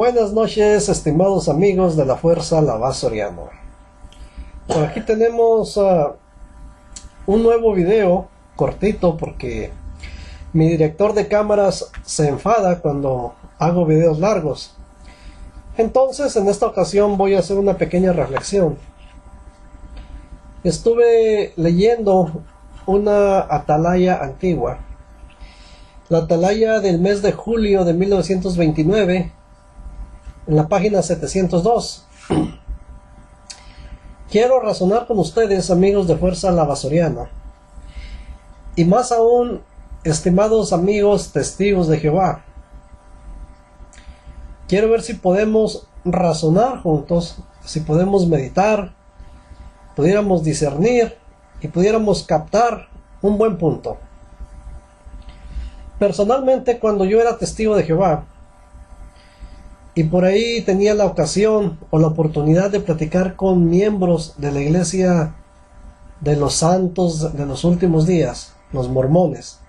Buenas noches, estimados amigos de la Fuerza Lavá Soriano. Por aquí tenemos un nuevo video cortito porque mi director de cámaras se enfada cuando hago videos largos. Entonces en esta ocasión voy a hacer una pequeña reflexión. Estuve leyendo una atalaya antigua, la atalaya del mes de julio de 1929, en la página 702. Quiero razonar con ustedes, amigos de Fuerza Lavá Soriano, y más aún, estimados amigos testigos de Jehová. Quiero ver si podemos razonar juntos, si podemos meditar, pudiéramos discernir y pudiéramos captar un buen punto. Personalmente, cuando yo era testigo de Jehová, y por ahí tenía la ocasión o la oportunidad de platicar con miembros de la iglesia de los santos de los últimos días, los mormones,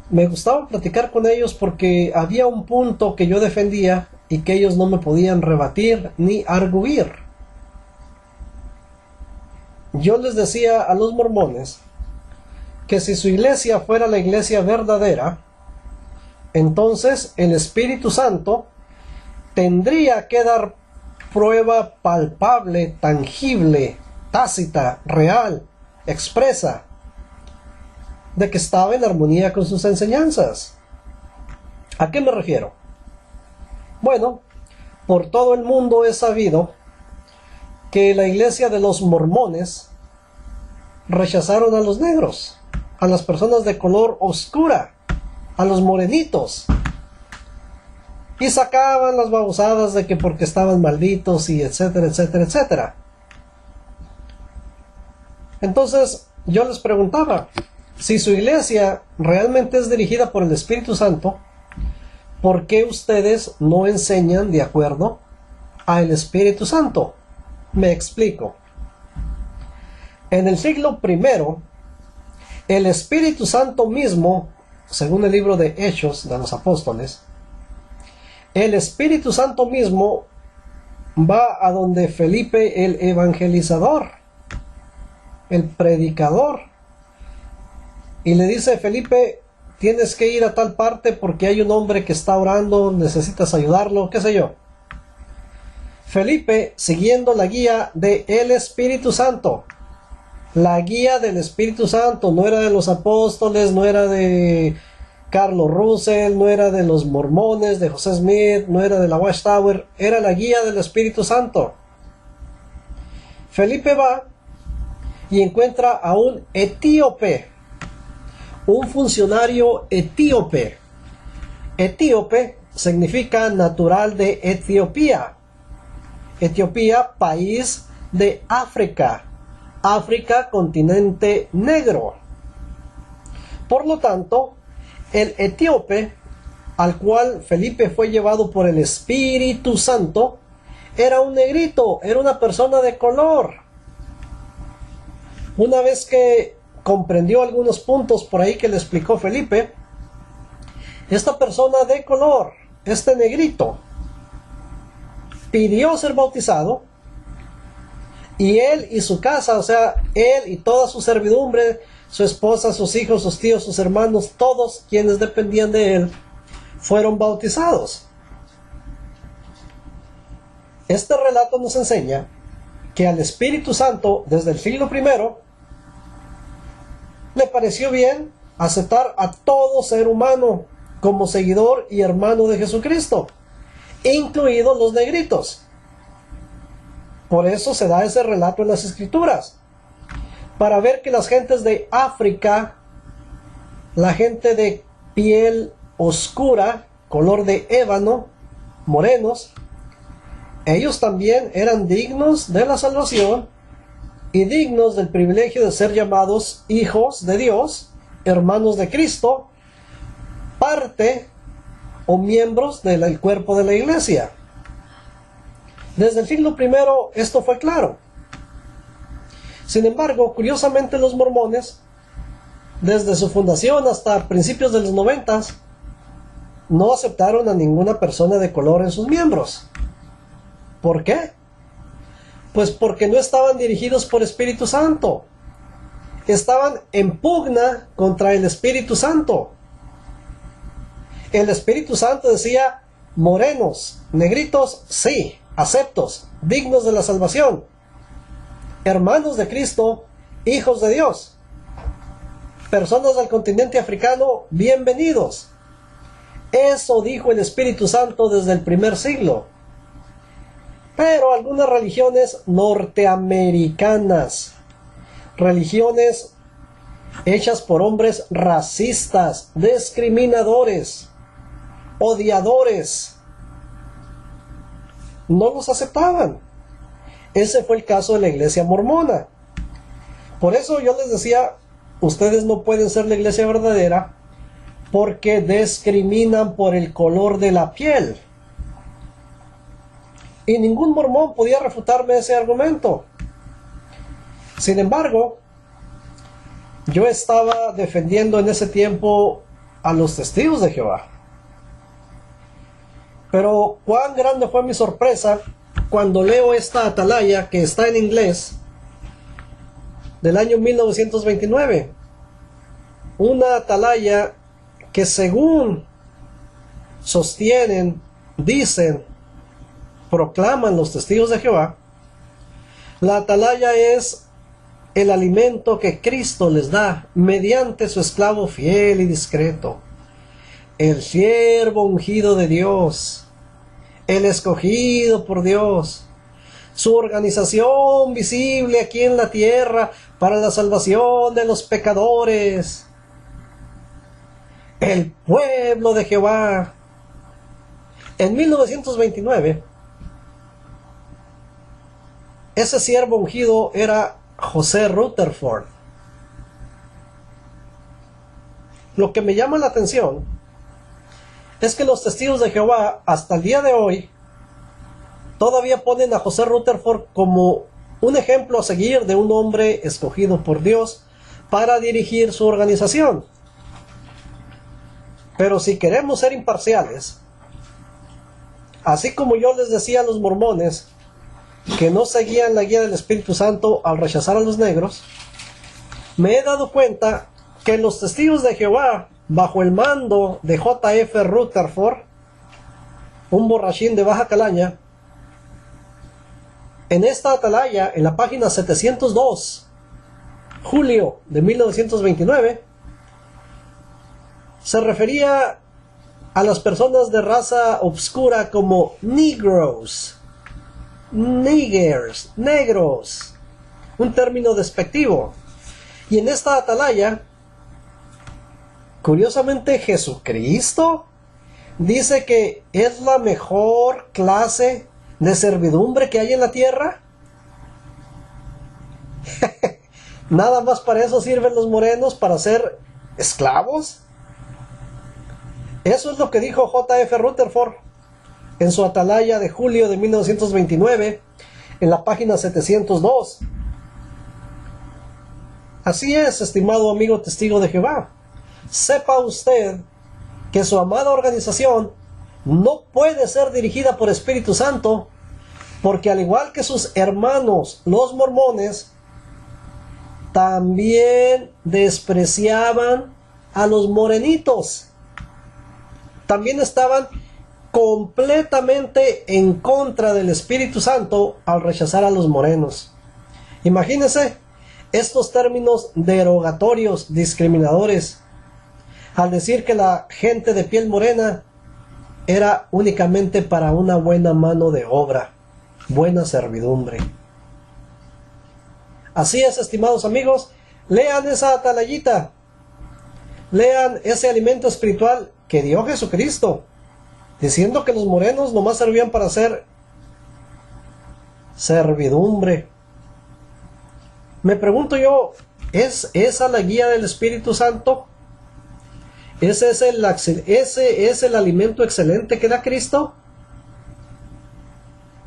me gustaba platicar con ellos porque había un punto que yo defendía y que ellos no me podían rebatir ni arguir. Yo les decía a los mormones que si su iglesia fuera la iglesia verdadera, entonces el Espíritu Santo tendría que dar prueba palpable, tangible, tácita, real, expresa, de que estaba en armonía con sus enseñanzas. ¿A qué me refiero? Bueno, por todo el mundo es sabido que la iglesia de los mormones rechazaron a los negros, a las personas de color oscura, a los morenitos, y sacaban las babosadas de que porque estaban malditos y etcétera, etcétera, etcétera. Entonces yo les preguntaba, si su iglesia realmente es dirigida por el Espíritu Santo, ¿por qué ustedes no enseñan de acuerdo al Espíritu Santo? Me explico. En el siglo I, el Espíritu Santo mismo, según el libro de Hechos de los Apóstoles, el Espíritu Santo mismo va a donde Felipe el evangelizador, el predicador, y le dice: Felipe, tienes que ir a tal parte porque hay un hombre que está orando, necesitas ayudarlo, qué sé yo. Felipe, siguiendo la guía del Espíritu Santo, la guía del Espíritu Santo, no era de los apóstoles, no era de Carlos Russell, no era de los mormones, de José Smith, no era de la Watchtower, era la guía del Espíritu Santo. Felipe va y encuentra a un etíope, un funcionario etíope. Etíope significa natural de Etiopía. Etiopía, país de África. África, continente negro. Por lo tanto, el etíope, al cual Felipe fue llevado por el Espíritu Santo, era un negrito, era una persona de color. Una vez que comprendió algunos puntos por ahí que le explicó Felipe, esta persona de color, este negrito, pidió ser bautizado, y él y su casa, o sea, él y toda su servidumbre, su esposa, sus hijos, sus tíos, sus hermanos, todos quienes dependían de él, fueron bautizados. Este relato nos enseña que al Espíritu Santo, desde el siglo I, le pareció bien aceptar a todo ser humano como seguidor y hermano de Jesucristo, incluidos los negritos. Por eso se da ese relato en las Escrituras, para ver que las gentes de África, la gente de piel oscura, color de ébano, morenos, ellos también eran dignos de la salvación y dignos del privilegio de ser llamados hijos de Dios, hermanos de Cristo, parte o miembros del cuerpo de la iglesia. Desde el siglo I esto fue claro. Sin embargo, curiosamente, los mormones, desde su fundación hasta principios de los 90, no aceptaron a ninguna persona de color en sus miembros. ¿Por qué? Pues porque no estaban dirigidos por Espíritu Santo. Estaban en pugna contra el Espíritu Santo. El Espíritu Santo decía: morenos, negritos, sí, aceptos, dignos de la salvación, hermanos de Cristo, hijos de Dios. Personas del continente africano, bienvenidos. Eso dijo el Espíritu Santo desde el primer siglo. Pero algunas religiones norteamericanas, religiones hechas por hombres racistas, discriminadores, odiadores, no los aceptaban. Ese fue el caso de la iglesia mormona. Por eso yo les decía, ustedes no pueden ser la iglesia verdadera porque discriminan por el color de la piel. Y ningún mormón podía refutarme ese argumento. Sin embargo, yo estaba defendiendo en ese tiempo a los testigos de Jehová. Pero cuán grande fue mi sorpresa cuando leo esta atalaya que está en inglés del año 1929. Una atalaya que, según sostienen, dicen, proclaman los testigos de Jehová, la atalaya es el alimento que Cristo les da mediante su esclavo fiel y discreto, el siervo ungido de Dios, el escogido por Dios, su organización visible aquí en la tierra para la salvación de los pecadores, el pueblo de Jehová. En 1929, ese siervo ungido era José Rutherford. Lo que me llama la atención es que los testigos de Jehová hasta el día de hoy todavía ponen a José Rutherford como un ejemplo a seguir de un hombre escogido por Dios para dirigir su organización. Pero si queremos ser imparciales, así como yo les decía a los mormones que no seguían la guía del Espíritu Santo al rechazar a los negros, me he dado cuenta que los testigos de Jehová, bajo el mando de J.F. Rutherford, un borrachín de Baja Calaña, en esta atalaya, en la página 702, julio de 1929, se refería a las personas de raza obscura como Negroes, niggers, negros, un término despectivo. Y en esta atalaya, curiosamente, Jesucristo dice que es la mejor clase de servidumbre que hay en la tierra. Nada más para eso sirven los morenos, para ser esclavos. Eso es lo que dijo J.F. Rutherford en su atalaya de julio de 1929, en la página 702. Así es, estimado amigo testigo de Jehová. Sepa usted que su amada organización no puede ser dirigida por Espíritu Santo, porque al igual que sus hermanos los mormones, también despreciaban a los morenitos. También estaban completamente en contra del Espíritu Santo al rechazar a los morenos. Imagínense estos términos derogatorios, discriminadores, al decir que la gente de piel morena era únicamente para una buena mano de obra, buena servidumbre. Así es, estimados amigos, lean esa atalayita, lean ese alimento espiritual que dio Jesucristo, diciendo que los morenos nomás servían para hacer servidumbre. Me pregunto yo, ¿es esa la guía del Espíritu Santo? ¿Ese es el alimento excelente que da Cristo?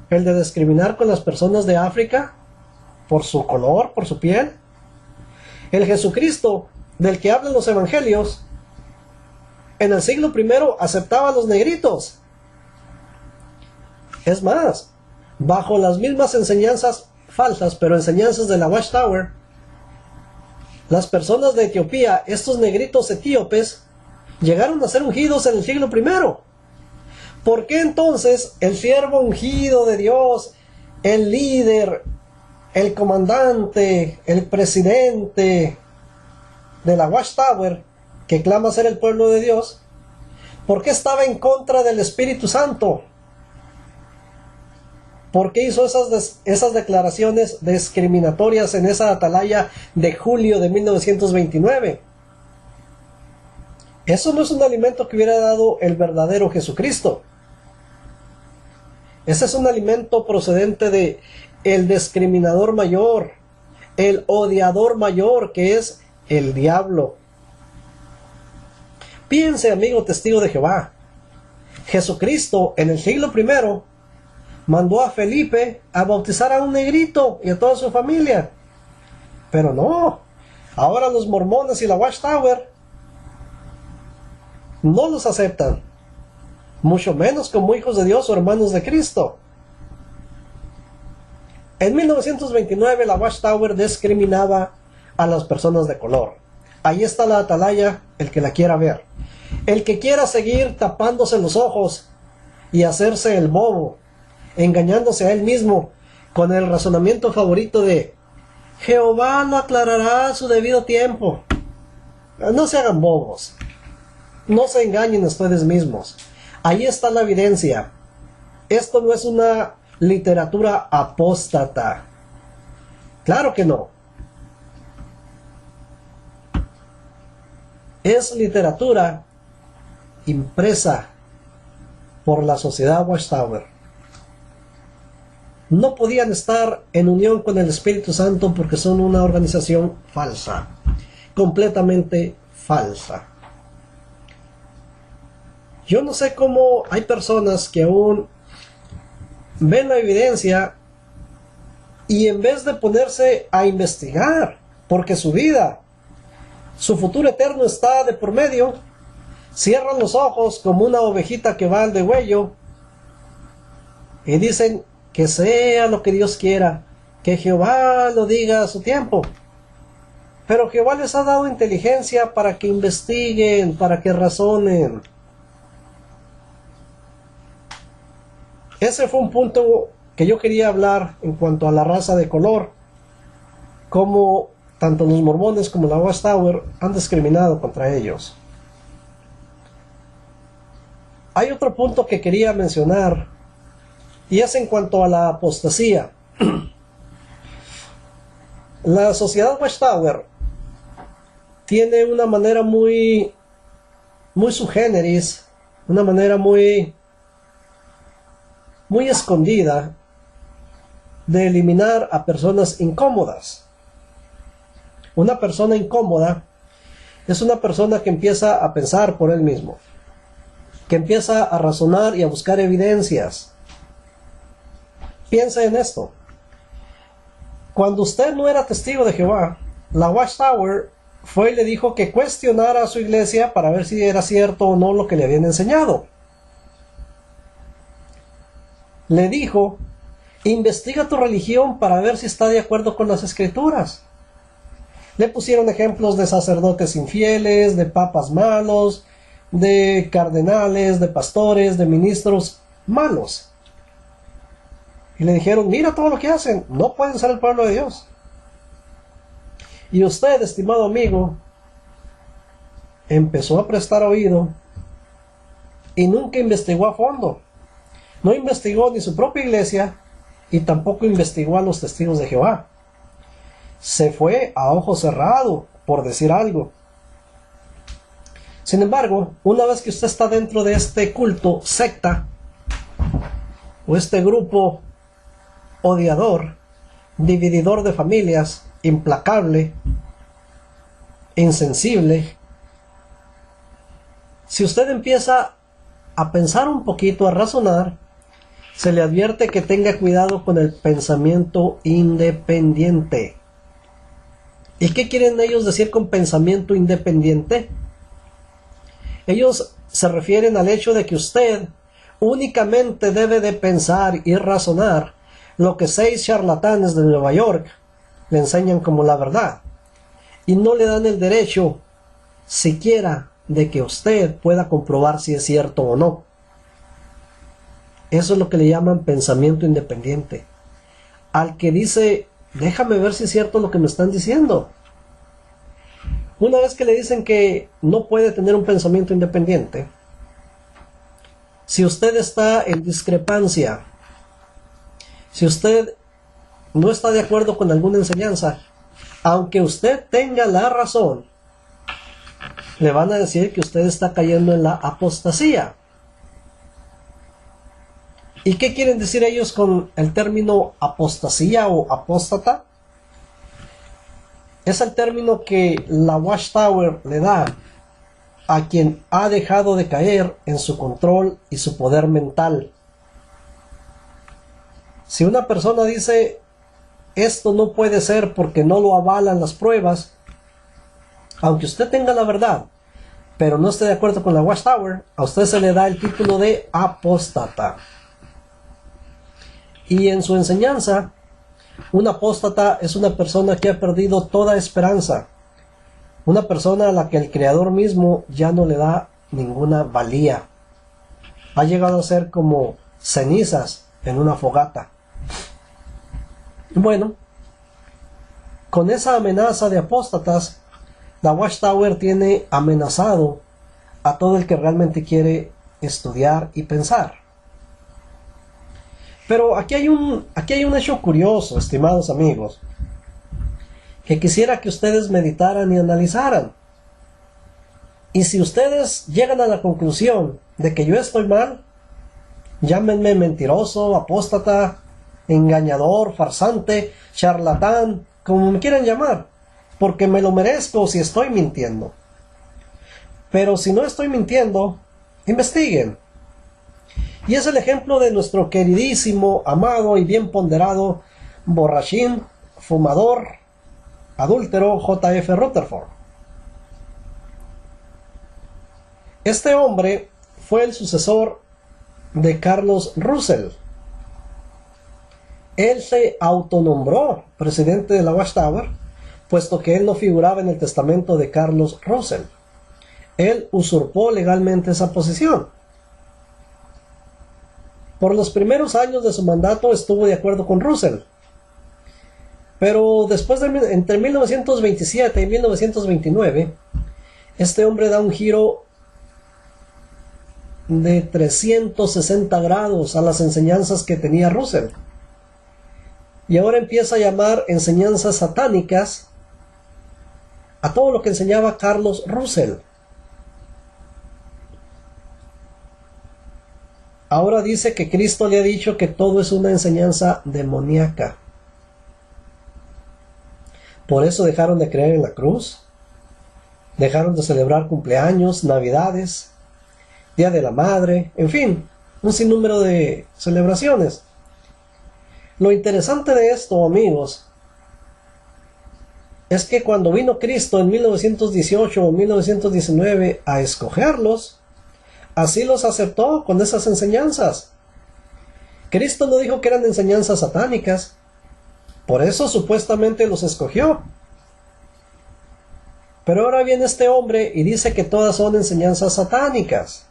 ¿El de discriminar con las personas de África por su color, por su piel? El Jesucristo del que hablan los evangelios en el siglo primero aceptaba a los negritos. Es más, bajo las mismas enseñanzas falsas, pero enseñanzas de la Watchtower, las personas de Etiopía, estos negritos etíopes, llegaron a ser ungidos en el siglo primero. ¿Por qué entonces el siervo ungido de Dios, el líder, el comandante, el presidente de la Watchtower, que clama ser el pueblo de Dios, por qué estaba en contra del Espíritu Santo? ¿Por qué hizo esas declaraciones discriminatorias en esa atalaya de julio de 1929? Eso no es un alimento que hubiera dado el verdadero Jesucristo. Ese es un alimento procedente de el discriminador mayor, el odiador mayor, que es el diablo. Piense, amigo testigo de Jehová, Jesucristo en el siglo primero mandó a Felipe a bautizar a un negrito y a toda su familia. Pero no, ahora los mormones y la Watchtower no los aceptan, mucho menos como hijos de Dios o hermanos de Cristo. En 1929 la Watchtower discriminaba a las personas de color. Ahí está la atalaya, el que la quiera ver. El que quiera seguir tapándose los ojos y hacerse el bobo, engañándose a él mismo con el razonamiento favorito de Jehová lo aclarará a su debido tiempo. No se hagan bobos, no se engañen ustedes mismos. Ahí está la evidencia. Esto no es una literatura apóstata, claro que no. Es literatura impresa por la sociedad Watchtower. No podían estar en unión con el Espíritu Santo porque son una organización falsa, completamente falsa. Yo no sé cómo hay personas que aún ven la evidencia y en vez de ponerse a investigar, porque su vida, su futuro eterno está de por medio, cierran los ojos como una ovejita que va al degüello y dicen que sea lo que Dios quiera, que Jehová lo diga a su tiempo. Pero Jehová les ha dado inteligencia para que investiguen, para que razonen. Ese fue un punto que yo quería hablar en cuanto a la raza de color, como tanto los mormones como la Watchtower han discriminado contra ellos. Hay otro punto que quería mencionar, y es en cuanto a la apostasía. La sociedad Watchtower tiene una manera muy sui generis, una manera muy escondida de eliminar a personas incómodas. Una persona incómoda es una persona que empieza a pensar por él mismo, que empieza a razonar y a buscar evidencias. Piensa en esto. Cuando usted no era testigo de Jehová, la Watchtower fue y le dijo que cuestionara a su iglesia para ver si era cierto o no lo que le habían enseñado. Le dijo, investiga tu religión para ver si está de acuerdo con las escrituras. Le pusieron ejemplos de sacerdotes infieles, de papas malos, de cardenales, de pastores, de ministros malos. Y le dijeron, mira todo lo que hacen, no pueden ser el pueblo de Dios. Y usted, estimado amigo, empezó a prestar oído y nunca investigó a fondo. No investigó ni su propia iglesia y tampoco investigó a los testigos de Jehová. Se fue a ojo cerrado, por decir algo. Sin embargo, una vez que usted está dentro de este culto, secta, o este grupo odiador, divididor de familias, implacable, insensible, si usted empieza a pensar un poquito, a razonar, se le advierte que tenga cuidado con el pensamiento independiente. ¿Y qué quieren ellos decir con pensamiento independiente? Ellos se refieren al hecho de que usted únicamente debe de pensar y razonar lo que 6 charlatanes de Nueva York le enseñan como la verdad, y no le dan el derecho siquiera de que usted pueda comprobar si es cierto o no. Eso es lo que le llaman pensamiento independiente. Al que dice, déjame ver si es cierto lo que me están diciendo. Una vez que le dicen que no puede tener un pensamiento independiente, si usted está en discrepancia, si usted no está de acuerdo con alguna enseñanza, aunque usted tenga la razón, le van a decir que usted está cayendo en la apostasía. ¿Y qué quieren decir ellos con el término apostasía o apóstata? Es el término que la Watchtower le da a quien ha dejado de caer en su control y su poder mental. Si una persona dice, esto no puede ser porque no lo avalan las pruebas, aunque usted tenga la verdad, pero no esté de acuerdo con la Watchtower, a usted se le da el título de apóstata. Y en su enseñanza, un apóstata es una persona que ha perdido toda esperanza, una persona a la que el Creador mismo ya no le da ninguna valía. Ha llegado a ser como cenizas en una fogata. Bueno, con esa amenaza de apóstatas, la Watchtower tiene amenazado a todo el que realmente quiere estudiar y pensar. Pero aquí hay un hecho curioso, estimados amigos, que quisiera que ustedes meditaran y analizaran. Y si ustedes llegan a la conclusión de que yo estoy mal, llámenme mentiroso, apóstata, engañador, farsante, charlatán, como me quieran llamar, porque me lo merezco si estoy mintiendo. Pero si no estoy mintiendo, investiguen. Y es el ejemplo de nuestro queridísimo, amado y bien ponderado borrachín, fumador, adúltero J.F. Rutherford. Este hombre fue el sucesor de Carlos Russell. Él se autonombró presidente de la Watchtower, puesto que él no figuraba en el testamento de Carlos Russell. Él usurpó legalmente esa posición. Por los primeros años de su mandato estuvo de acuerdo con Russell. Pero después entre 1927 y 1929, este hombre da un giro de 360 grados a las enseñanzas que tenía Russell. Y ahora empieza a llamar enseñanzas satánicas a todo lo que enseñaba Carlos Russell. Ahora dice que Cristo le ha dicho que todo es una enseñanza demoníaca. Por eso dejaron de creer en la cruz, dejaron de celebrar cumpleaños, navidades, Día de la Madre, en fin, un sinnúmero de celebraciones. Lo interesante de esto, amigos, es que cuando vino Cristo en 1918 o 1919 a escogerlos, así los aceptó con esas enseñanzas. Cristo no dijo que eran enseñanzas satánicas, por eso supuestamente los escogió. Pero ahora viene este hombre y dice que todas son enseñanzas satánicas.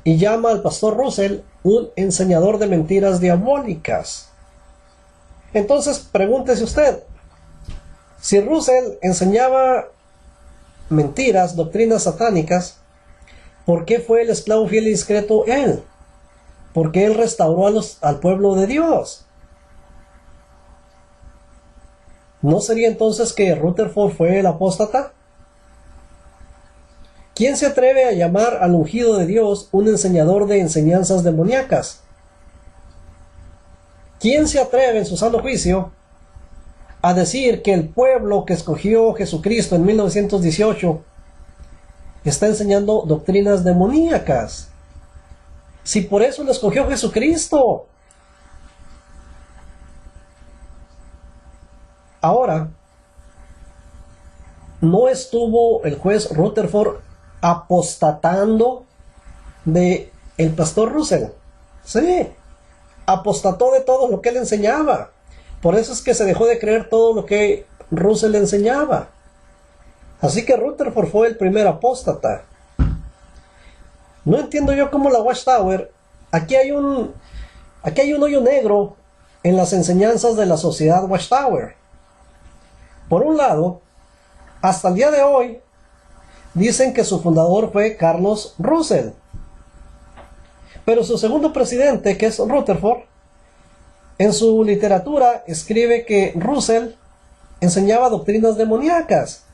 Y llama al pastor Russell un enseñador de mentiras diabólicas. Entonces, pregúntese usted, si Russell enseñaba mentiras, doctrinas satánicas, ¿por qué fue el esclavo fiel y discreto él? Porque él restauró al pueblo de Dios. ¿No sería entonces que Rutherford fue el apóstata? ¿Quién se atreve a llamar al ungido de Dios un enseñador de enseñanzas demoníacas? ¿Quién se atreve en su sano juicio a decir que el pueblo que escogió Jesucristo en 1918 está enseñando doctrinas demoníacas? Si por eso lo escogió Jesucristo. Ahora, no estuvo el juez Rutherford apostatando de el pastor Russell. Sí, apostató de todo lo que él enseñaba. Por eso es que se dejó de creer todo lo que Russell enseñaba. Así que Rutherford fue el primer apóstata. No entiendo yo cómo la Watchtower, aquí hay un hoyo negro en las enseñanzas de la sociedad Watchtower. Por un lado, hasta el día de hoy, dicen que su fundador fue Carlos Russell. Pero su segundo presidente, que es Rutherford, en su literatura escribe que Russell enseñaba doctrinas demoníacas.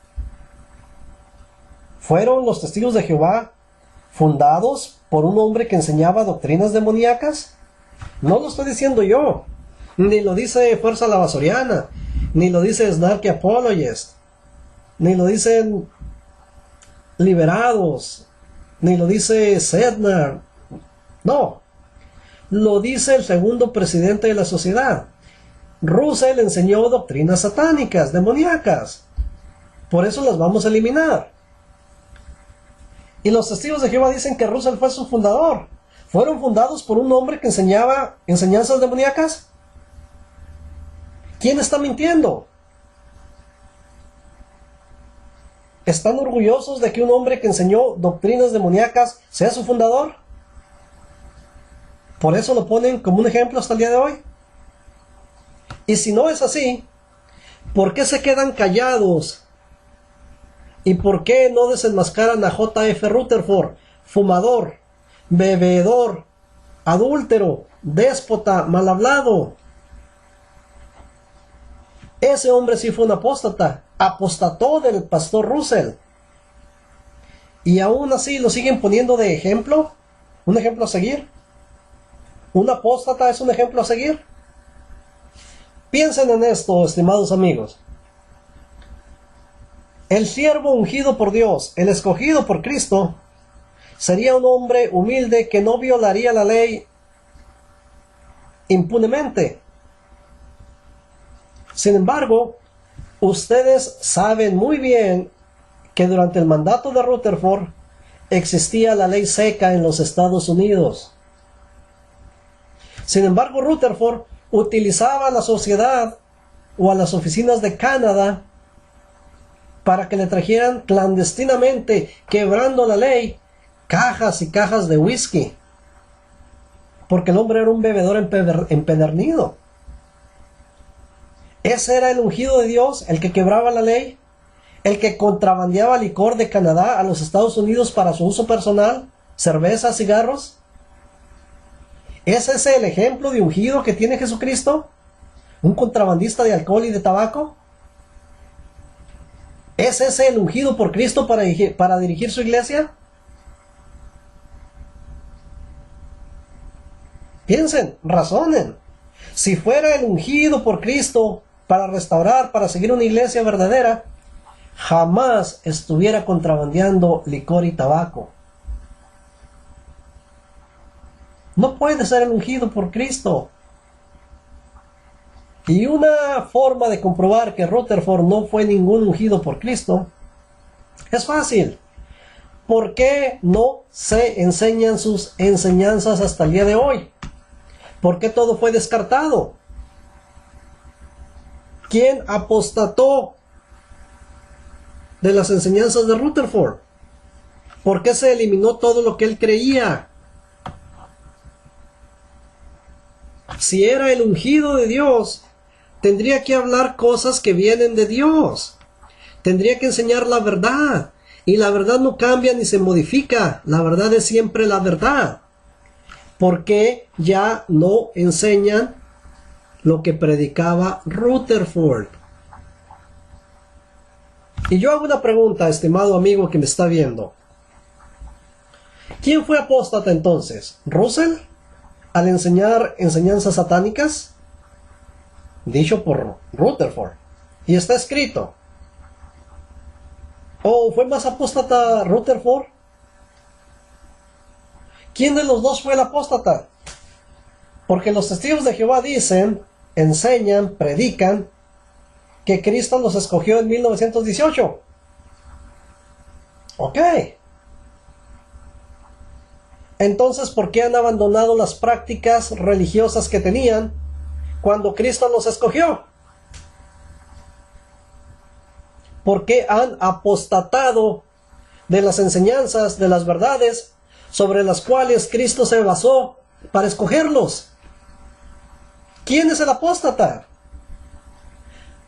¿Fueron los testigos de Jehová fundados por un hombre que enseñaba doctrinas demoníacas? No lo estoy diciendo yo, ni lo dice Fuerza Lavasoriana, ni lo dice Snarky Apologist, ni lo dicen Liberados, ni lo dice Sednar. No, lo dice el segundo presidente de la sociedad. Russell enseñó doctrinas satánicas, demoníacas. Por eso las vamos a eliminar. Y los testigos de Jehová dicen que Russell fue su fundador. ¿Fueron fundados por un hombre que enseñaba enseñanzas demoníacas? ¿Quién está mintiendo? ¿Están orgullosos de que un hombre que enseñó doctrinas demoníacas sea su fundador? Por eso lo ponen como un ejemplo hasta el día de hoy. Y si no es así, ¿por qué se quedan callados? ¿Y por qué no desenmascaran a J.F. Rutherford, fumador, bebedor, adúltero, déspota, mal hablado? Ese hombre sí fue un apóstata, apostató del pastor Russell. Y aún así lo siguen poniendo de ejemplo, un ejemplo a seguir. ¿Un apóstata es un ejemplo a seguir? Piensen en esto, estimados amigos. El siervo ungido por Dios, el escogido por Cristo, sería un hombre humilde que no violaría la ley impunemente. Sin embargo, ustedes saben muy bien que durante el mandato de Rutherford existía la ley seca en los Estados Unidos. Sin embargo, Rutherford utilizaba a la sociedad o a las oficinas de Canadá para que le trajeran clandestinamente, quebrando la ley, cajas y cajas de whisky. Porque el hombre era un bebedor empedernido. Ese era el ungido de Dios, el que quebraba la ley, el que contrabandeaba licor de Canadá a los Estados Unidos para su uso personal, cerveza, cigarros. ¿Es ese el ejemplo de ungido que tiene Jesucristo? ¿Un contrabandista de alcohol y de tabaco? ¿Es ese el ungido por Cristo para dirigir su iglesia? Piensen, razonen. Si fuera el ungido por Cristo para restaurar, para seguir una iglesia verdadera, jamás estuviera contrabandeando licor y tabaco. No puede ser el ungido por Cristo. Y una forma de comprobar que Rutherford no fue ningún ungido por Cristo es fácil. ¿Por qué no se enseñan sus enseñanzas hasta el día de hoy? ¿Por qué todo fue descartado? ¿Quién apostató de las enseñanzas de Rutherford? ¿Por qué se eliminó todo lo que él creía? Si era el ungido de Dios, tendría que hablar cosas que vienen de Dios. Tendría que enseñar la verdad. Y la verdad no cambia ni se modifica. La verdad es siempre la verdad. ¿Por qué ya no enseñan lo que predicaba Rutherford? Y yo hago una pregunta, estimado amigo que me está viendo. ¿Quién fue apóstata entonces? ¿Russell? ¿Al enseñar enseñanzas satánicas? Dicho por Rutherford. Y está escrito. ¿O fue más apóstata Rutherford? ¿Quién de los dos fue el apóstata? Porque los testigos de Jehová dicen, enseñan, predican, que Cristo los escogió en 1918. Ok. Entonces, ¿por qué han abandonado las prácticas religiosas que tenían cuando Cristo los escogió? ¿Por qué han apostatado de las enseñanzas, de las verdades sobre las cuales Cristo se basó para escogerlos? ¿Quién es el apóstata?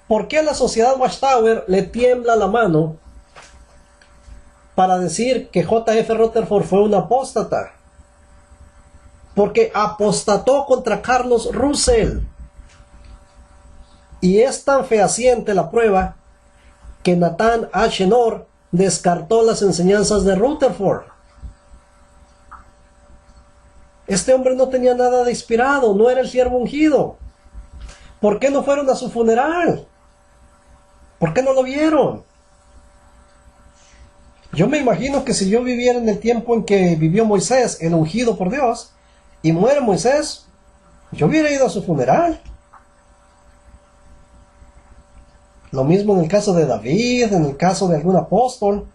¿Por qué a la sociedad Watchtower le tiembla la mano para decir que J.F. Rutherford fue un apóstata? Porque apostató contra Carlos Russell. Y es tan fehaciente la prueba que Nathan H. Knorr descartó las enseñanzas de Rutherford. Este hombre no tenía nada de inspirado, no era el siervo ungido. ¿Por qué no fueron a su funeral? ¿Por qué no lo vieron? Yo me imagino que si yo viviera en el tiempo en que vivió Moisés, el ungido por Dios, y muere Moisés, yo hubiera ido a su funeral. Lo mismo en el caso de David, en el caso de algún apóstol,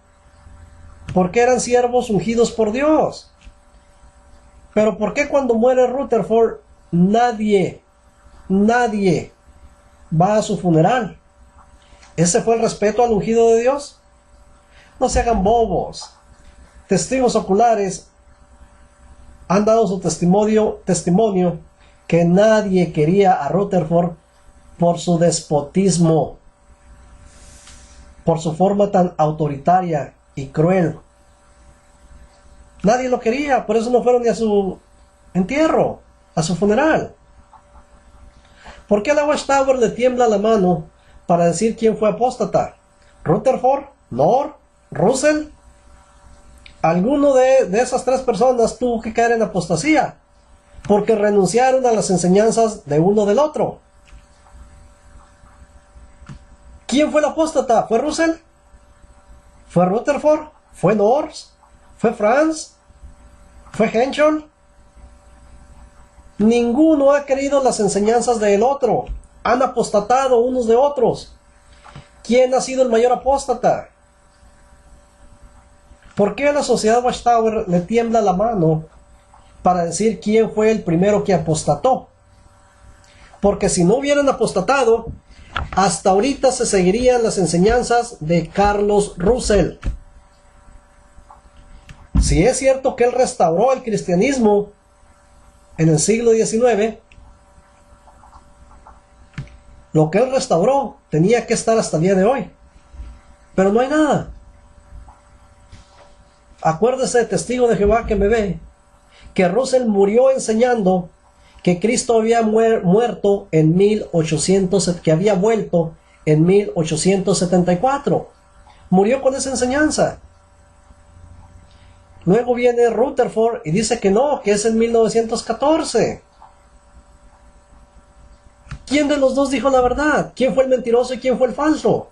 porque eran siervos ungidos por Dios. Pero ¿por qué cuando muere Rutherford nadie va a su funeral? ¿Ese fue el respeto al ungido de Dios? No se hagan bobos. Testigos oculares han dado su testimonio que nadie quería a Rutherford por su despotismo, por su forma tan autoritaria y cruel. Nadie lo quería, por eso no fueron ni a su entierro, a su funeral. ¿Por qué a la Watchtower le tiembla la mano para decir quién fue apóstata? ¿Rutherford? ¿Knorr? ¿Russell? Alguno de esas tres personas tuvo que caer en apostasía, porque renunciaron a las enseñanzas de uno del otro. ¿Quién fue el apóstata? ¿Fue Russell? ¿Fue Rutherford? ¿Fue Knorr? ¿Fue Franz? ¿Fue Henschel? Ninguno ha creído las enseñanzas del otro. Han apostatado unos de otros. ¿Quién ha sido el mayor apóstata? ¿Por qué a la sociedad Watchtower le tiembla la mano para decir quién fue el primero que apostató? Porque si no hubieran apostatado, hasta ahorita se seguirían las enseñanzas de Carlos Russell. Si es cierto que él restauró el cristianismo en el siglo XIX, lo que él restauró tenía que estar hasta el día de hoy. Pero no hay nada. Acuérdese, testigo de Jehová que me ve, que Russell murió enseñando que Cristo había muerto en 1800, que había vuelto en 1874. Murió con esa enseñanza. Luego viene Rutherford y dice que no, que es en 1914. ¿Quién de los dos dijo la verdad? ¿Quién fue el mentiroso y quién fue el falso?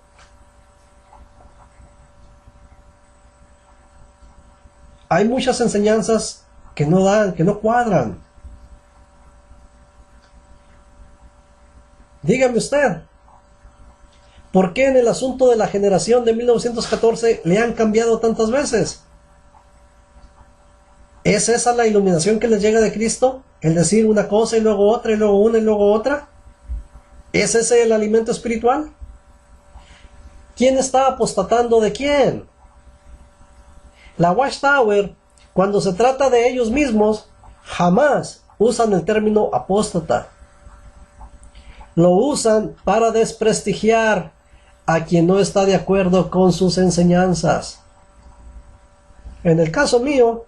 Hay muchas enseñanzas que no dan, que no cuadran. Dígame usted, ¿por qué en el asunto de la generación de 1914 le han cambiado tantas veces? ¿Es esa la iluminación que les llega de Cristo? ¿El decir una cosa y luego otra y luego una y luego otra? ¿Es ese el alimento espiritual? ¿Quién está apostatando de quién? La Watchtower, cuando se trata de ellos mismos, jamás usan el término apóstata. Lo usan para desprestigiar a quien no está de acuerdo con sus enseñanzas. En el caso mío,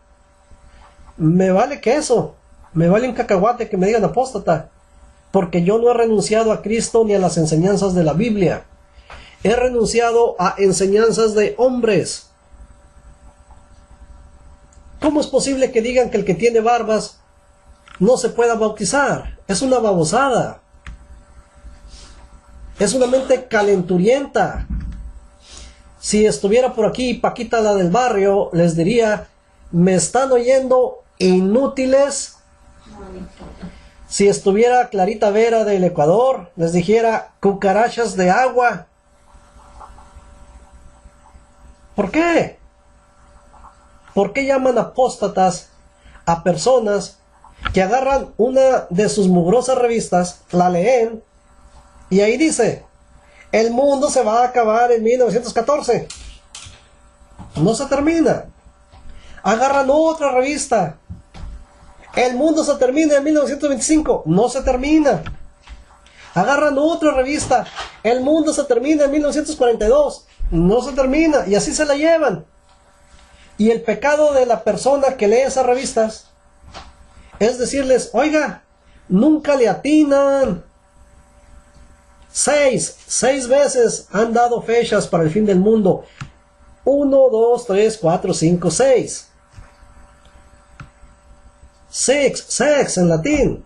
me vale queso, me vale un cacahuate que me digan apóstata, porque yo no he renunciado a Cristo ni a las enseñanzas de la Biblia. He renunciado a enseñanzas de hombres. ¿Cómo es posible que digan que el que tiene barbas no se pueda bautizar? Es una babosada. Es una mente calenturienta. Si estuviera por aquí Paquita la del barrio, les diría, ¿me están oyendo, inútiles? Si estuviera Clarita Vera del Ecuador, les dijera, cucarachas de agua. ¿Por qué? ¿Por qué llaman apóstatas a personas que agarran una de sus mugrosas revistas, la leen, y ahí dice, el mundo se va a acabar en 1914. No se termina. Agarran otra revista, el mundo se termina en 1925. No se termina. Agarran otra revista, el mundo se termina en 1942. No se termina. Y así se la llevan. Y el pecado de la persona que lee esas revistas es decirles, oiga, nunca le atinan. Seis veces han dado fechas para el fin del mundo. 1, 2, 3, 4, 5, 6. Sex en latín.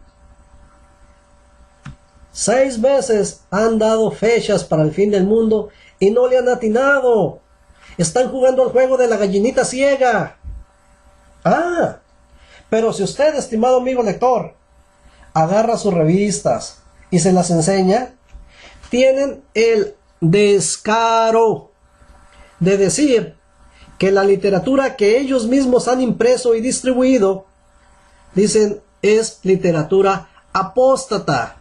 6 veces han dado fechas para el fin del mundo y no le han atinado. Están jugando al juego de la gallinita ciega. Pero si usted, estimado amigo lector, agarra sus revistas y se las enseña, tienen el descaro de decir que la literatura que ellos mismos han impreso y distribuido, dicen, es literatura apóstata.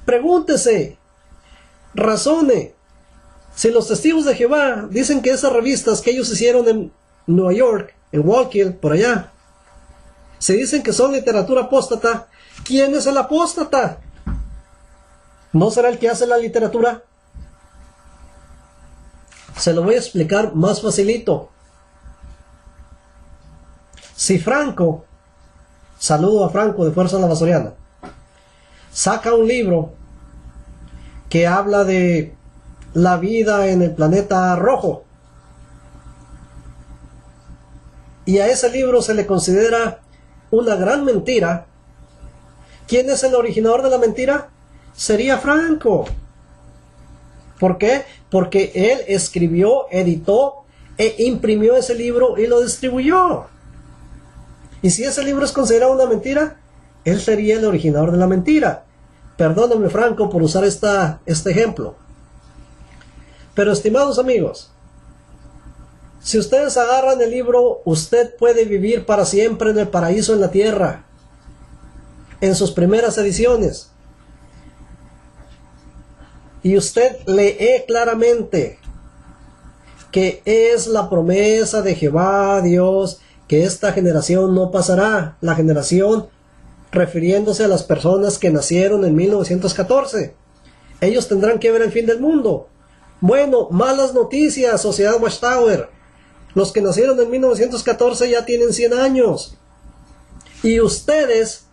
Pregúntese, razone, si los testigos de Jehová dicen que esas revistas que ellos hicieron en Nueva York, en Wallkill, por allá, se dicen que son literatura apóstata, ¿quién es el apóstata? ¿No será el que hace la literatura? Se lo voy a explicar más facilito. Si Franco, saludo a Franco de Fuerza Lavasoriana, saca un libro que habla de la vida en el planeta rojo, y a ese libro se le considera una gran mentira, ¿quién es el originador de la mentira? Sería Franco. ¿Por qué? Porque él escribió, editó e imprimió ese libro y lo distribuyó. Y si ese libro es considerado una mentira, él sería el originador de la mentira. Perdóname, Franco, por usar este ejemplo. Pero, estimados amigos, si ustedes agarran el libro, usted puede vivir para siempre en el paraíso en la tierra, en sus primeras ediciones, y usted lee claramente que es la promesa de Jehová Dios, que esta generación no pasará, la generación refiriéndose a las personas que nacieron en 1914. Ellos tendrán que ver el fin del mundo. Bueno, malas noticias, Sociedad Watchtower. Los que nacieron en 1914 ya tienen 100 años. Y ustedes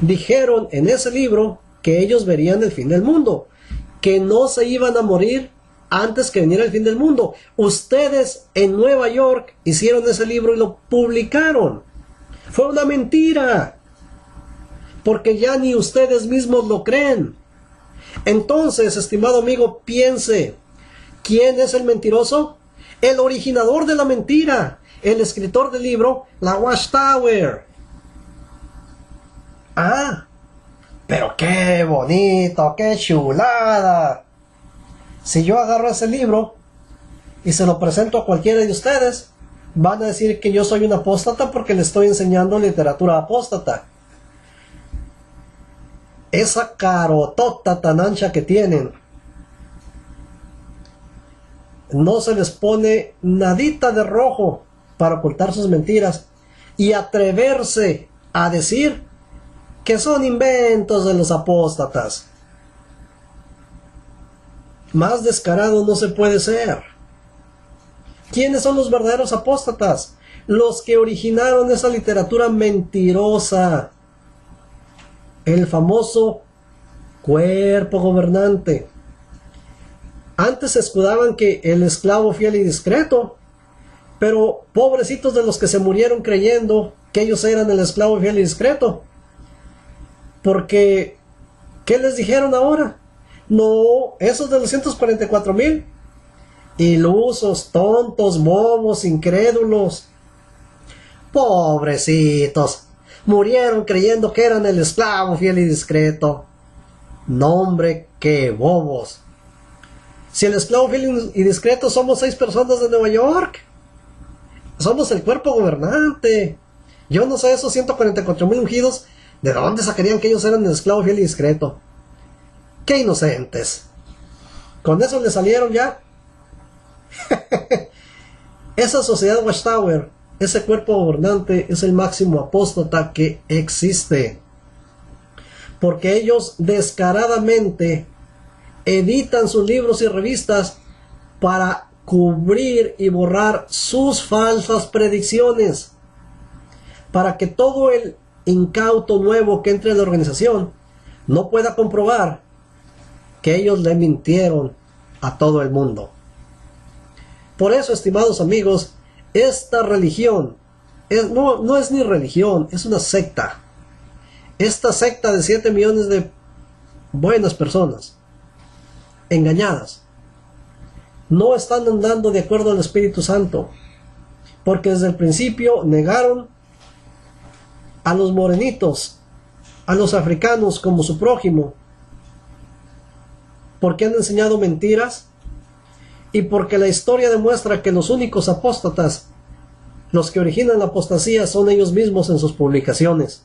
dijeron en ese libro que ellos verían el fin del mundo, que no se iban a morir antes que viniera el fin del mundo. Ustedes en Nueva York hicieron ese libro y lo publicaron. Fue una mentira, porque ya ni ustedes mismos lo creen. Entonces, estimado amigo, piense, ¿quién es el mentiroso? El originador de la mentira, el escritor del libro, la Watchtower. Pero qué bonito, qué chulada. Si yo agarro ese libro y se lo presento a cualquiera de ustedes, van a decir que yo soy un apóstata porque le estoy enseñando literatura apóstata. Esa carotota tan ancha que tienen, no se les pone nadita de rojo para ocultar sus mentiras y atreverse a decir que son inventos de los apóstatas. Más descarado no se puede ser. ¿Quiénes son los verdaderos apóstatas? Los que originaron esa literatura mentirosa. El famoso cuerpo gobernante. Antes se escudaban que el esclavo fiel y discreto, pero pobrecitos de los que se murieron creyendo que ellos eran el esclavo fiel y discreto. Porque, ¿qué les dijeron ahora? No, esos de los 144,000, ilusos, tontos, bobos, incrédulos, pobrecitos, murieron creyendo que eran el esclavo fiel y discreto. No, hombre, qué bobos. Si el esclavo fiel y discreto somos 6 personas de Nueva York, somos el cuerpo gobernante. Yo no sé, esos 144,000 ungidos, ¿de dónde sacarían que ellos eran el esclavo fiel y discreto? ¡Qué inocentes! ¿Con eso le salieron ya? Esa sociedad Watchtower, ese cuerpo gobernante, es el máximo apóstata que existe. Porque ellos descaradamente editan sus libros y revistas para cubrir y borrar sus falsas predicciones, para que todo el incauto nuevo que entre en la organización no pueda comprobar que ellos le mintieron a todo el mundo. Por eso, estimados amigos, esta religión no es ni religión, es una secta. Esta secta de 7 millones de buenas personas engañadas no están andando de acuerdo al Espíritu Santo, porque desde el principio negaron a los morenitos, a los africanos como su prójimo, porque han enseñado mentiras y porque la historia demuestra que los únicos apóstatas, los que originan la apostasía, son ellos mismos en sus publicaciones.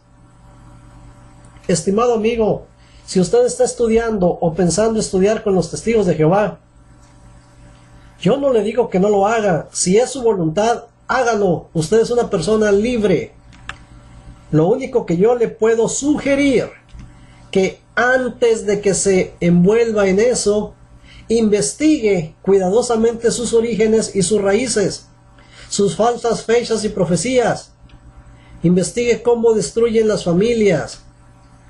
Estimado amigo, si usted está estudiando o pensando estudiar con los testigos de Jehová, yo no le digo que no lo haga. Si es su voluntad, hágalo. Usted es una persona libre. Lo único que yo le puedo sugerir, que antes de que se envuelva en eso, investigue cuidadosamente sus orígenes y sus raíces, sus falsas fechas y profecías. Investigue cómo destruyen las familias,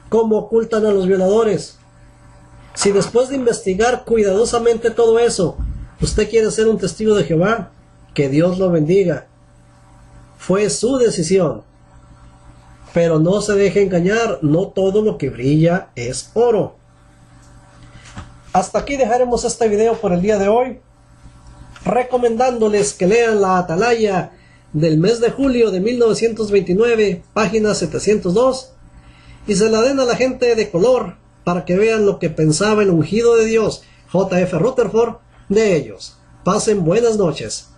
cómo ocultan a los violadores. Si después de investigar cuidadosamente todo eso, usted quiere ser un testigo de Jehová, que Dios lo bendiga. Fue su decisión. Pero no se deje engañar, no todo lo que brilla es oro. Hasta aquí dejaremos este video por el día de hoy, recomendándoles que lean la Atalaya del mes de julio de 1929, página 702, y se la den a la gente de color para que vean lo que pensaba el ungido de Dios, J.F. Rutherford, de ellos. Pasen buenas noches.